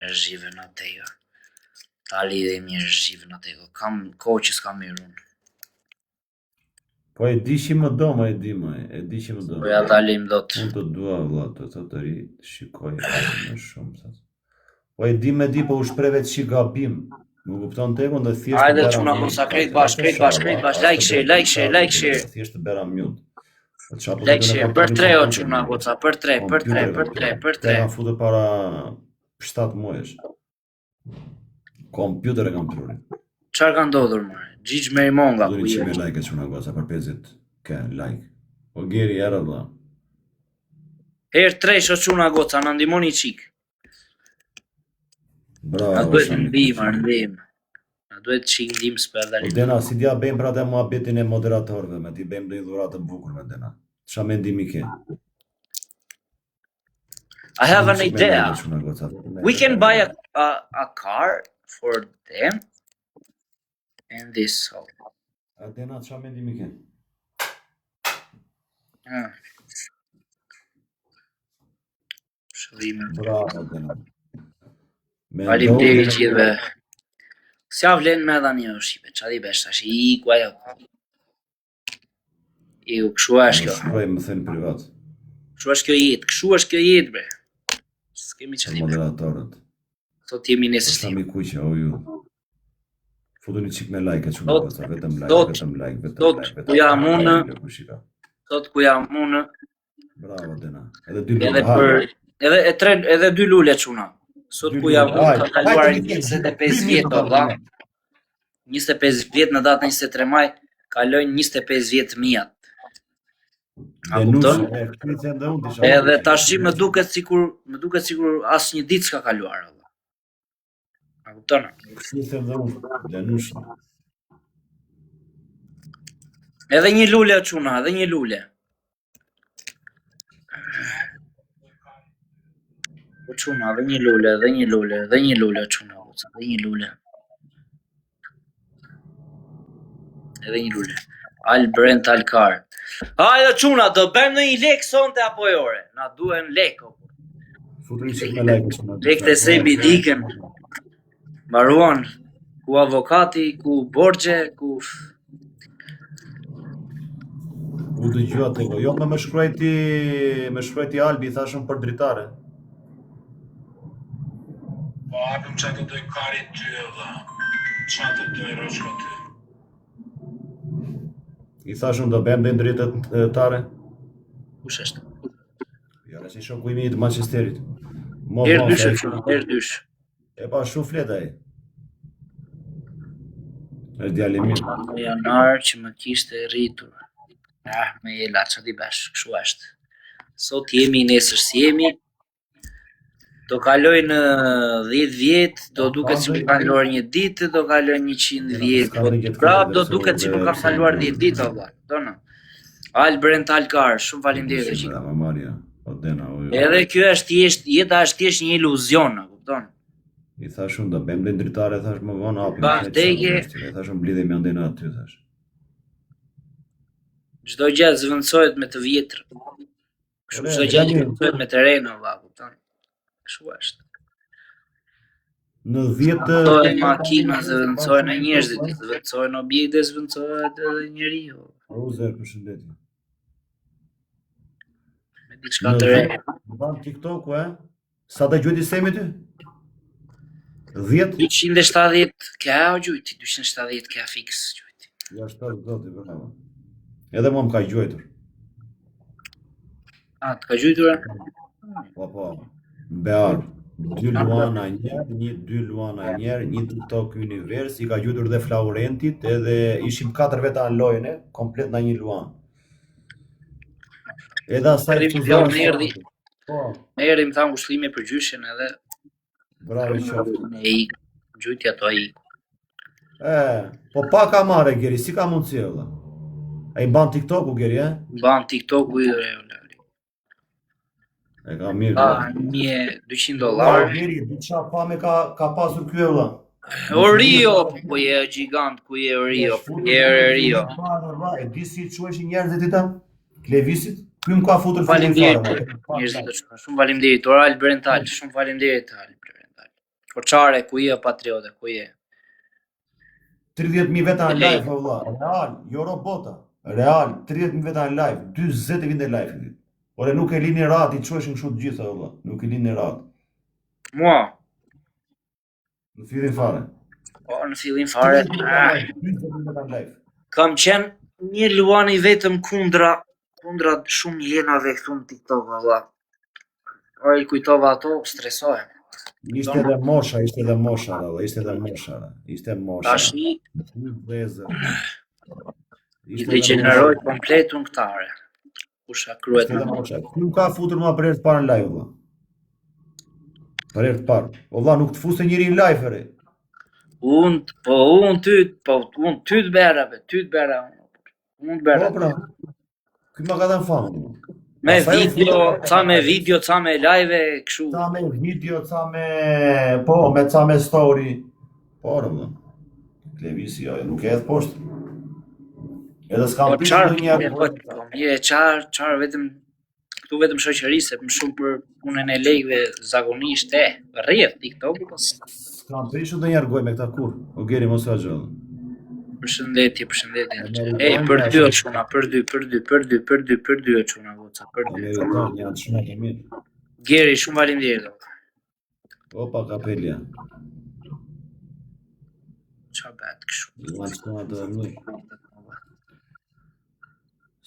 Zhive në tejo. Tali dhe mirë zhive në tejo. Kam kohë që s'kam mirë unë. Po e di që më do, e di që më do. Po ja talim do të. Unë të dua vëlla të ri, shikoj më shumë. Po e di, po u shpreve që gabim. Më kupton te unë dhe thjesht. Hajde çuna mosa krejt bash, like share. Thjesht të bëra mute. Like share për 3 o çuna goca, për 3. Kam futur para 7 muajsh. Kompjuter e kam trurin. Çfarë ka ndodhur më? Gjigj Merimonga ku je? Me like çuna goca për 50 ke like. O geri era vëlla. Herë 3 o çuna goca, na ndihmoni çik. Bravo. Na duhet ndim. Na duhet çik ndim spërdali. O Dena, si dia bëjmë pra të muhabetin e moderatorëve, me ti bëjmë ndonjë dhuratë të bukur me Dena. Çfarë mendimi ke? I have an idea. We can buy a car for them and this. Dena, çfarë mendimi ke? Bravo, Dena. Faleminderit gjithëve. S'ja vlen me dha një shipe, qa di besh tash, i ku ajo. I ku këshu është kjo. Shkruaj më thënë privat. Këshu është kjo jetë, bre. S'kemi qa di bre. Moderatorët. Thot jemi nesër Sa mi kuqe, o ju. Futu një qik me like, vetëm like. Ku jam unë. Bravo, Dena. Edhe 2 lule. Edhe 2 lule quna. Sot ku jam unë ka kaluar 25 vjetë, valla. 25 vjetë në datën 23 maj, kalojnë 25 vjetë mijat. A kupton? Edhe tash më duket sikur as një ditë s'ka kaluar, valla. A kupton? Edhe një lule quna, edhe një lule. Po quna, dhe një lule, quna, dhe një lule. Edhe një lule. Al Brent, al Kar. Hajde quna, do bëjmë në një lek sonte apo e ore? Na duen lek, o. Lek të sebi dikën. Baruan, ku avokati, ku borgje, ku... U të gjuat e go, jo me shkruajti Albi, thashëm për dritare. Po apëm që të doj karit ty edhe, që të doj roshka ty. I thashëm do bëjmë dhe ndritët tare? Kush është? Ja, që shoku i mi të Manchesterit. Herë dysh. E pa shumë flet ai. Është djali mirë. Në janar që më kishte rritur. Me jela, që di besh, kështu është. Sot jemi, nesër si jemi. Do kalojnë 10 vjetë, do duket si për kaluar një ditë, do kalojnë 100 vjetë. Prap, do duket si për kaluar 10 ditë, Allah. Al Brent, al Kar, shumë faleminderit që. Edhe kjo është jeta është thjesht një iluzion, kupton? I thashun do bëjmë dhe ndritare, thash më vonë hapim. Thashun blidhemi andena aty, thash. Çdo gjë zvendësohet me të vjetër. Kështu çdo gjë zvendësohet me të rena, kupton? Kështu është. Në 10 makina zvendësohen e njerëzit, zvendësohen objekte, zvendësohet edhe njeriu. Uzer, përshëndetje. Me diçka të re. Ban TikTok-u, sa të gjujti semi ty? 10? 270 ka gjujti, 270 ka fix gjujti. Ja, 7 zoti, bravo. Edhe mua më ka gjujtur. A, të ka gjujtur? Po. Bear, 2 luana njerë, një TikTok univers, i ka gjujtur dhe Flaurentit, edhe ishim 4 veta në lojën, komplet në një luan. Edhe asaj të zonë erdi më thamë ushlime për gjyshen edhe... Bravo, qoftë. E ik, gjujtja to e ik. Po pa ka mare, Geri, si ka mundësi e vëlla? E i ban TikTok-u, Geri, Ban TikTok-u i re, e ka mirë. $200. Geri, diqa pa me ka pasur kjo e vëlla. O Rio, po je gjigant, ku je Rio, Rio. E di si që është njerëzit i ta? Klevisit? Kjo më ka futur faleminderit. Shumë faleminderit, Oral Brental, shumë faleminderit. Koçare, ku je patriote, ku je? 30.000 veta në Lej. live, valla. Real, jo robota. Real, 30.000 veta në live, 40 vinde live. Ore nuk e lini rat, i çoheshin kështu të gjitha, valla. Nuk e lini rat. Mua, Në fillim fare. po në fillim fare, 40 veta në live. kam qenë një luan i vetëm kundra shumë jenave këtu në TikTok, valla. Ora i kujtova ato, stresohem. Ishte edhe mosha, valla, ishte mosha. Tashi Vëzë. i degeneroj komplet unë këtare. Kusha kryet Ishte edhe në mosha. Nuk ka futur më për herë të parë në live, valla. Për herë të parë. Valla nuk të fuste njëri në live, ere. Unë ty të bera. Unë të bera. Po pra. Ky më ka dhënë famë. Me video, ca me live, kështu. Ca me video, ca me story. Po, valla. Televisi, jo, nuk e edhe poshtë. Edhe s'kam Po pishë do një mirë, qarë vetëm këtu vetëm shoqërisë, më shumë për punën e lekëve zakonisht rrjedh TikTok, po s'kam pishë do një goj me këta kur. O geri mos ka gjë. përshëndetje. Ej, për dy o çuna, për dy o çuna, voca, për dy. Amerikan janë të shumë të mirë. Geri, shumë faleminderit. Opa, kapelia. Çfarë bëhet kështu? Janë të shumë të mirë.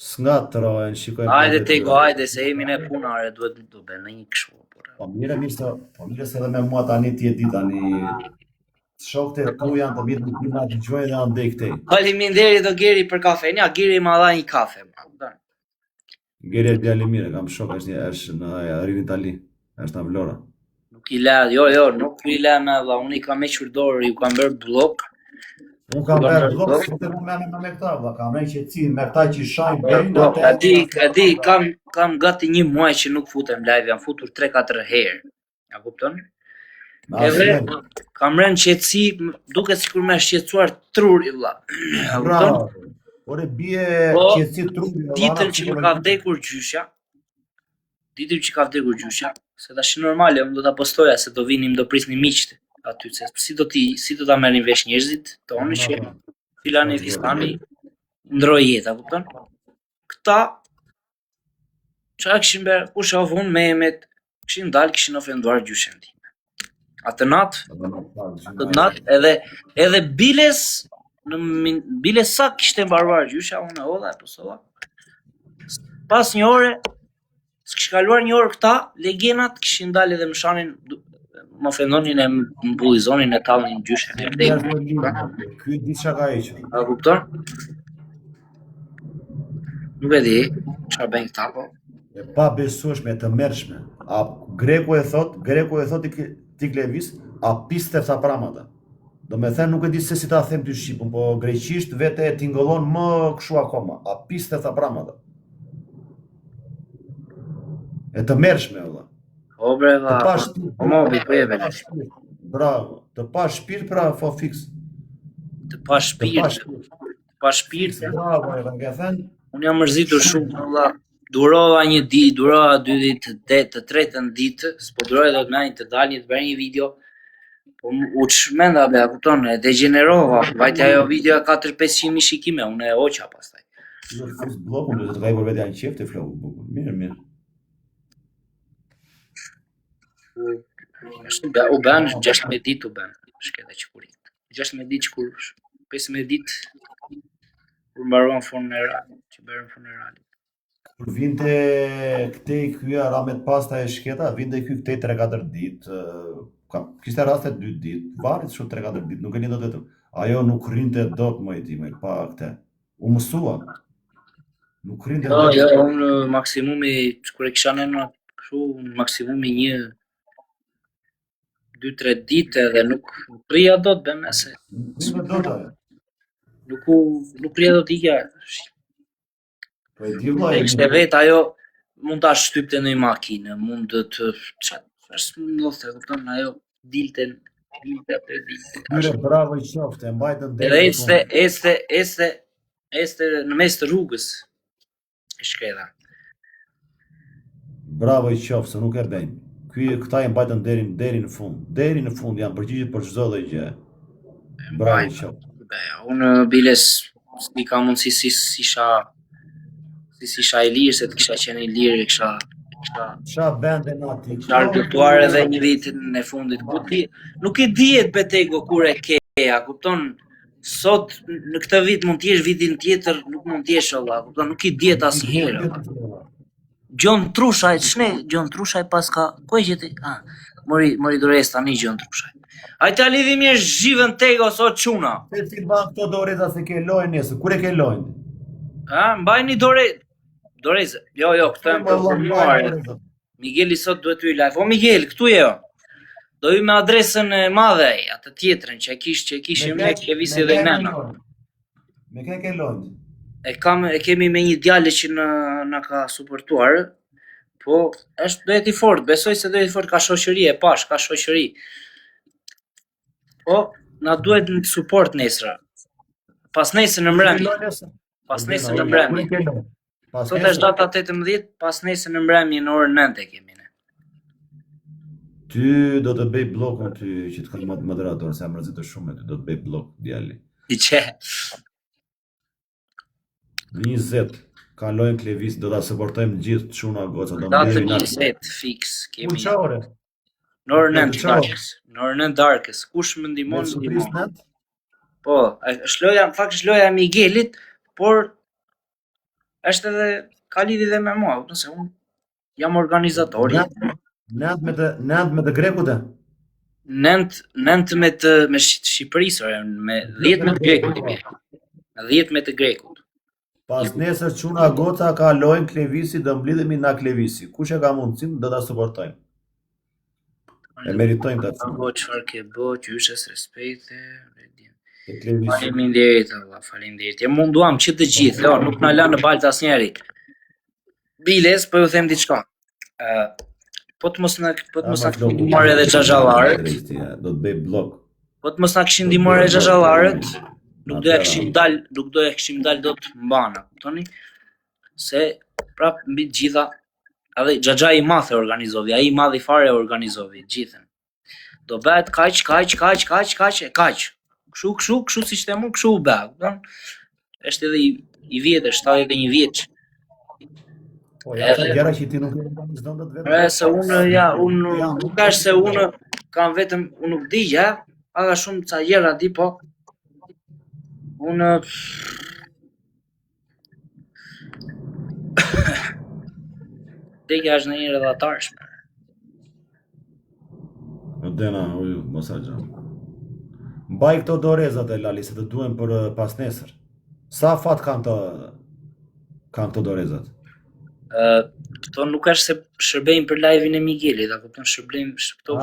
S'nga të rojen, shikoj. Hajde, se jemi ne punare, duhet të bëjmë një kështu. Po mirë se edhe me mua tani ti e di tani. Shokët e tu janë të vitë në pina të gjojnë dhe andej këtej. Faleminderit o Geri për kafe. Ja, Geri ma dha një kafe. Geri e djali mire, kam shok, është në rrinë Itali, është në Vlora. Nuk i la, jo, nuk i la me dha, unë i kam hequr dorë, ju kam bërë blok. Unë kam bërë blok, se të me këta, vla, kam rejnë që cinë, me këta që shajnë berin atë. Adi, kam gati një muaj që nuk futem live, jam futur 3-4 herë. Ja kupton? Edhe kam rënë qetësi, duket sikur më është qetësuar truri vlla. Bravo. Ore bie qetësi truri. Ditën që ka vdekur gjysha, se tash normale unë do ta postoja se do vinim do prisni miqt aty se si do ta merrin vesh njerëzit tonë që filani fistani ndroi jeta, kupton? Këta çka kishin bërë, kush avon Mehmet, kishin dalë, kishin ofenduar gjyshen tim. Atë natë edhe biles sa kishte mbaruar gjysha, unë hodha e posova. Pas një ore, s'kish kaluar një orë këta, legenat kishin dalë edhe më shanin, më ofendonin e më bullizonin e tallnin gjyshen e vdekur. Ky di çka ka hequr. A kupton? Nuk e di, çfarë bën këta po. E pa besueshme, të mërshme. A greku e thot ti Klevis, a piste sa pramata. Do me thënë nuk e di se si ta them ty shqipun, po greqisht vete e tingëllon më këshu akoma. A piste sa pramata. E të mërshme, valla. O bre, valla. O mobi, po jeve. Bravo. Të pa shpirt pra fo fix. Të pa shpirt. Bravo, e nga thënë. Unë jam mërzitur shumë, valla. Durova një ditë, durova 2 ditë, të tretën ditë, s'po duroj dot më të dalë të bëj një video. Po u çmenda be, kupton, e degenerova. Vajte ajo video 4-500 mijë shikime, unë e hoqa pastaj. Në Facebook do të vajë për vetë një çift të flow bukur. Mirë. U bën 16 ditë u bën. Shkëta çikurit. 16 ditë çikurush. 15 ditë kur mbaruan funerali, që bërën funerali. Kur vinte këtej ky Ramet pasta e shketa, vinte ky këtej 3-4 ditë. Kishte raste 2 ditë, varet shumë 3-4 ditë, nuk e di dot vetëm. Ajo nuk rrinte dot më i tim, pa këtë. U mësua. Nuk rrinte dot. Jo, unë maksimumi kur e kisha në kështu, maksimumi 2-3 ditë dhe nuk rria dot bën se. Nuk dot ajo. Nuk rria dot ikja. Po e di vllai. Ekse vet ajo mund ta shtypte në një makinë, mund të çfarë ndodhte, kupton, ajo dilte atë ditë. Mirë, bravo i qoftë, e mbajtën deri. Edhe este në mes të rrugës. E shkela. Bravo i qoftë, se nuk e bën. Këta e mbajtën deri në fund. Deri në fund janë përgjigjur për çdo lloj gjë. Bravo qoftë. Unë biles si ka mundësi si isha i lirë, se të kisha qenë i lirë, kisha Qa bende na ti? argëtuar edhe një vitin e fundit. Nuk i dihet Betego kur e ke, a kupton? Sot në këtë vit mund t'jesh, vitin tjetër nuk mund t'jesh, valla, kupton? Nuk i dihet asnjëherë. Gjon Trushaj, Gjon Trushaj paska, ku e gjeti? Mori dores tani Gjon Trushaj. Hajta lidhi mirë zhivën Tego sot çuna. Se si ban këto doreza se ke lojën nesër, kur e ke lojën? Mbajni doreze. Jo, këto janë përformuar. Migueli sot duhet të live. O Miguel, këtu je jo. Do hyj me adresën e madhe ai, atë tjetrën që e kishim ne, që visi dhe nëna. Me ke lojën? E kemi me një djalë që na ka suportuar, po është do jetë i fortë, besoj se do jetë i fortë, ka shoqëri e pash, ka shoqëri. Po na duhet në suport nesër. Pas nesër në mbrëmje. Pas nesër në mbrëmje. Sot është data 18, pas nesër në mbrëmje në orën 9 e kemi ne. Ty do të bëj blokun ty që të kanë moderator, se më rrezitë shumë ty, do të bëj blok djali. I që? 20 kalojnë Klevis, do ta suportojmë gjithë çuna goca, do Datë 20 fix kemi. Qa ore? Në orën 9 darkës. Në orën 9 darkës. Kush më ndihmon? Po, është loja e Miguelit, por është edhe ka lidhje dhe me mua, nëse unë jam organizatori. Nënt me të grekut e? Nënt me Shqipërisë, me 10 me të grekut i bie. 10 me të grekut. Pas nesër çuna goca kalojnë Klevisi, do mblidhemi na Klevisi. Kush e ka mundësinë do ta suportojmë. E meritojmë ta. Çfarë ke bë, qyshes respekte. Faleminderit Allah, faleminderit. E munduam që të gjithë, nuk na lanë në baltë asnjëri. Biles, po ju them diçka. Po të mos na kishin ndihmuar edhe xhaxhallarët. Do të bëj blok. Po të mos na kishin ndihmuar edhe xhaxhallarët, nuk do ja kishim dal dot mbana, kuptoni? Se prap mbi të gjitha, edhe xhaxhai i madh e organizovi, ai i madh i fare e organizovi gjithën. Do bëhet kaq. Kështu siç them unë, kështu u bë, kupton? Është edhe i vjetër, 71 vjeç. Po ja, gjëra që ti nuk organizon dot vetëm. Se unë nuk ka se unë kam vetëm unë nuk di ja, aga shumë ca gjëra di, po unë Dega është në një redhatarshme. O dena, mos a gjë. Mbaj këto dorezat e Lali, se të duhen për pas nesër. Sa fat kanë këto dorezat? Këto nuk është se shërbejnë për live-in e Miguelit, a kupton, shërbejnë për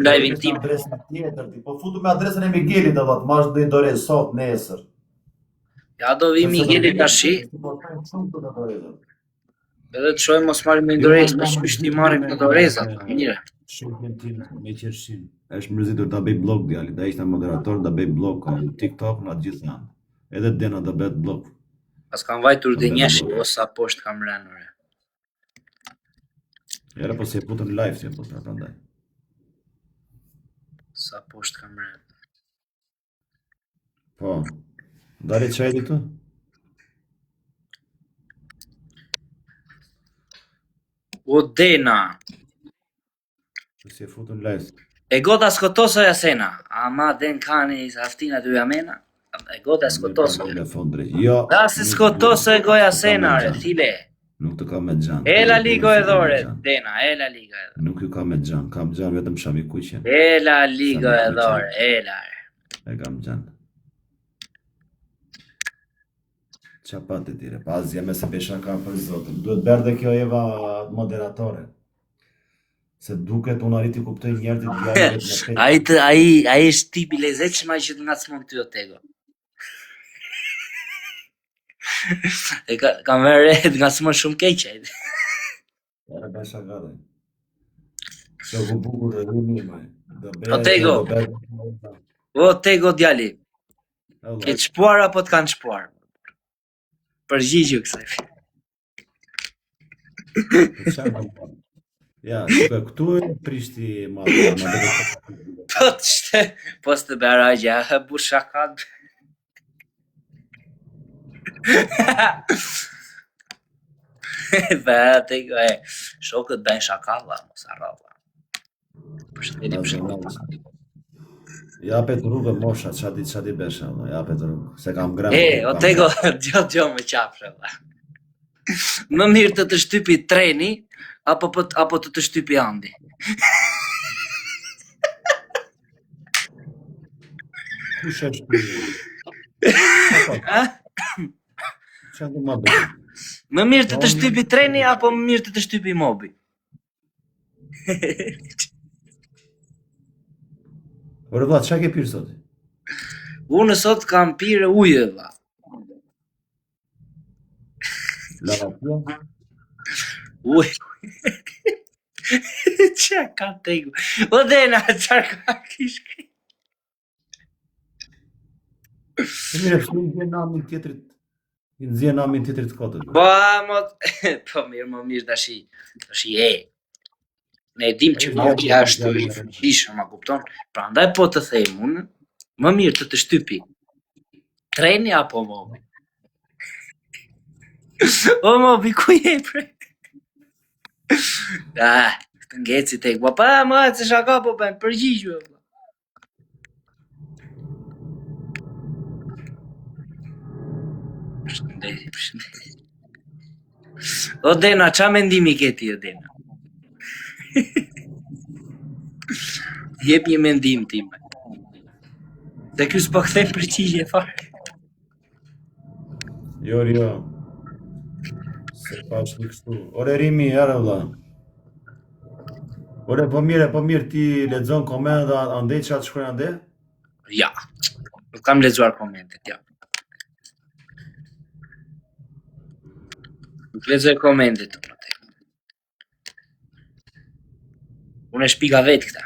live-in tim. Po futu me adresën e Miguelit do të marrësh një dorezë sot nesër. Ja do vi Migueli tashi. Edhe të shojmë mos marrim një dorezë, me çysh ti marrim këto dorezat, mirë. Shokën tim me qershin. Është mërzitur ta bëj blog djali, da ishte moderator, da bëj blog në TikTok në atë gjithë janë. Edhe Dena da bëhet blog. Pas kam vajtur dhe njeshi, o sa poshtë kam rënë. Era po se e putën live si e putën, prandaj. Sa poshtë kam rënë. Po, dali çaj këtu? O Dena. Si e futën live. E gota skotoso jasena, ama den kani aftina dy amena. E gota skotoso. Jo. Da se skotoso e goja sena, re, thile. Nuk të kam me xhan. Ela ligo e dhore, Dena, ela ligo e dhore. Nuk ju kam me xhan, kam xhan vetëm shami kuqen. Ela ligo e dhore, ela. E kam xhan. Qa pati tire, pas jeme se besha kam për zotën. Duhet berde kjo Eva moderatore. Se duket unë arriti kuptoj njerëzit ai është tipi i lezetshëm që të ngacmon ty o Tego. E kam vënë të ngacmon shumë keq ai. Era besha gade. Se u bukur dhe rimi më. O Tego. O Tego djali. Ke çpuar apo të kanë çpuar? Përgjigju kësaj. Ja, shikoj, këtu e prishti madhe, Po të shte, po së të berajgja, bu shakat. Te shokët bëjnë shakalla, mos harrova. Përshëndetim. Japet rrugë mosha, çati besha, japet rrugë, se kam grem. O tego, gjo me qafshë, valla. Më mirë të shtypi treni, apo të shtypi andi. Kush është? Çfarë do më bëj? Më mirë të shtypi treni, apo më mirë të shtypi mobi? Ore vlla, çka ke pirë sot? Unë sot kam pirë ujë, valla. Lavapia? Ujë. Qa ka tego? O dena, qa ka kishke? Mire, shtu në zje namin tjetrit, në zje namin tjetrit kotët. Po mirë tashi e. Ne dim që mobi është i fuqishëm, ma kupton? Prandaj po të them unë, më mirë të shtypi treni apo mobi? O mobi, ku je pre? Të ngeci tek, pa ma se shaka po bëjmë, përgjigju. Përshëndetje. O Dena, qa mendimi ke ti, o Dena? Jep një mendim tim. Se ky s'po kthem përgjigje fare. Jo. Se pash një kështu. Ore Rimi, jare vlla. Ore, po mirë, ti lexon komentet andej çat shkruajnë ande? Ja. Nuk kam lexuar komentet, ja. Nuk lexoj komentet. Unë e shpika vetë këta.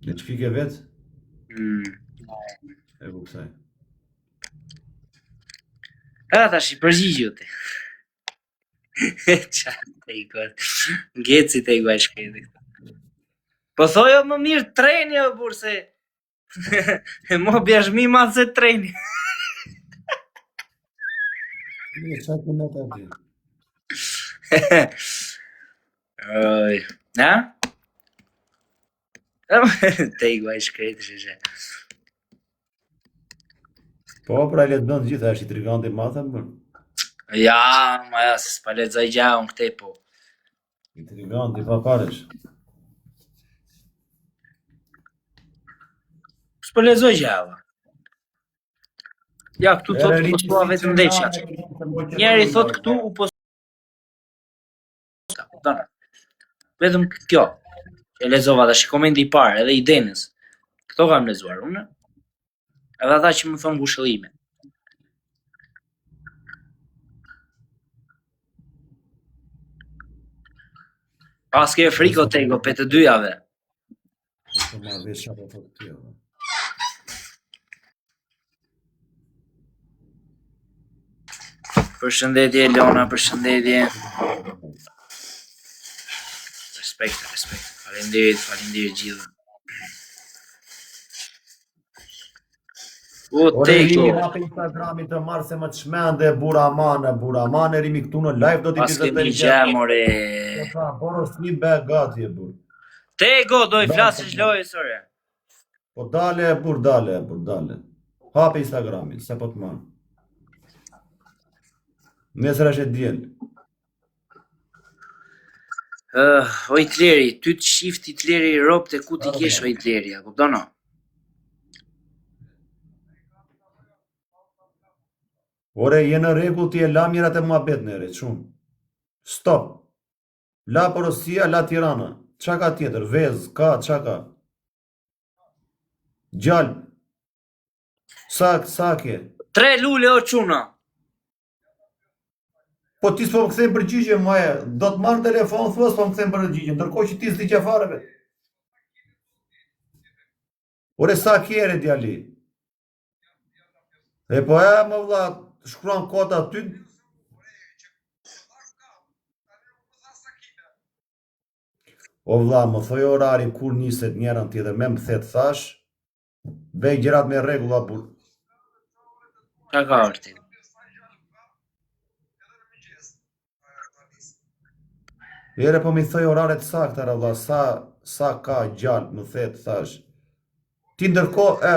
Në shpike vetë? E ku kësaj. Tash i përgjigju ti. Qa te i kërë. Ngeci te i guaj shkreti. Po thojo më mirë treni o burse. Mo bjash mi madhë se treni. Një qa të në të ati. Na? Te i guaj shkreti sheshe. Po, pra i lexon të gjitha, është i triganti matën, bërë. Ja, se s'pa lexoj gja unë këte po. I triganti, pa paresh. S'po lexoj gja, va. Ja, këtu thot postua vetëm ndeqja. Njeri thot këtu u posta. Vetëm kjo. E lexova tash komendi i parë, edhe i Denës. Këto kam lexuar unë. Edhe ata që më thonë ngushëllime. Pas ke friko tego, pe të dyjave. Po ma vesh apo të tjera. Përshëndetje Elona, përshëndetje. Respekt. Faleminderit gjithë. O tego. Rimi hape Instagramit të marrë se më të shmende buramane, Rimi këtu në live do t'i Pas kemi gjë, more. Boros një be gati e bur. Tego, do i flasësh lojë, sore. Po dale. Hape Instagramin, se po të marrë. Nesër është e djel. O Hitleri, ty të shift Hitleri i ropë të ku t'i kesh o Hitleri, a kuptono? Ore, je në rregull ti e la mjerat e muhabet nere, shumë. Stop. La Porosia, la Tirana. Qa ka tjetër? Vez, ka, qa ka? Gjall. Sa ke? 3 lule o quna. Po ti s'po më kthejmë përgjigje, maje. Do të marrë telefon, thua s'po më kthejmë përgjigje. Ndërkohë që ti s'di që fareve. Ore, sa kjere, djali? E po e, më vlla, shkruan kota ty. O vlla, më thoj orarin kur niset njëra tjetër me më thet thash, bëj gjërat me rregulla burr. Çka ka orti? Ere po mi thoj oraret sakta, valla, sa ka gjallë, më thet thash. Ti ndërkohë,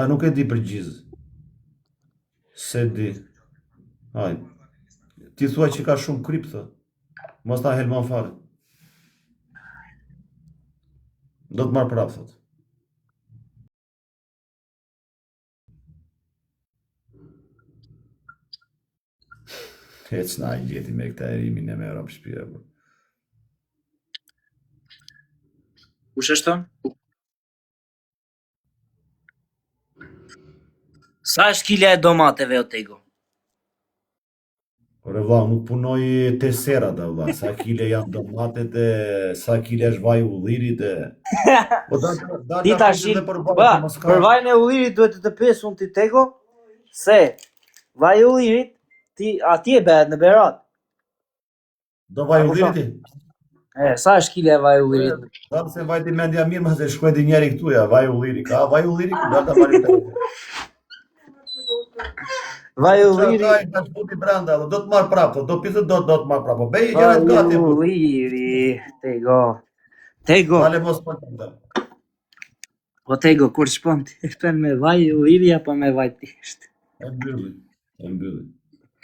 nuk e di përgjiz. Se di. Hajde. Ti thua që ka shumë kryp, thë. Mos ta helman fare. Do të marrë prapë, thot. Hec na i gjeti me këta erimin e me rap shpia. Kush është ton? Sa është kilja e domateve o tego? Ore vlla, nuk punoj te sera da vlla, sa kile janë domatet e sa kile është vaj ullirit e... Po Ti tash, për vajin e ullirit duhet të pyes unë ti tego, se vaj i ullirit ti atje bëhet në Berat. Do vaj ullirit? Sa është kilja e vaj i ullirit? Thamë se vajti mendja mirë, ma se shkoj di njeri këtu ja, vaj ulliri, ka vaj ulliri ku dalta vaj ulliri. Vaj i ullirit. Ka i tash puti brenda, do të marr prapë, do pisë do të marr prapë. Bëj gjërat gati. Vaj i ulliri, tego. Tego. Dale mos po të. O tego, kur shpon ti shpen me vaj i ulliri apo me vaj tisht? E mbylli.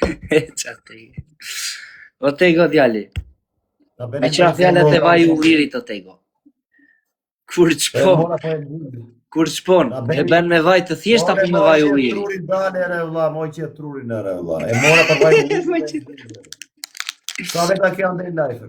Qa tego. O tego djali. E qa fjallet e vaj i ullirit o tego. Kur shpon, e ben me vaj të thjesht apo me vaj i ullirit? Trurin dale re vlla, moj që trurin re vlla. E mora për vaj i ullirit. Sa veta kjo andej lajfër.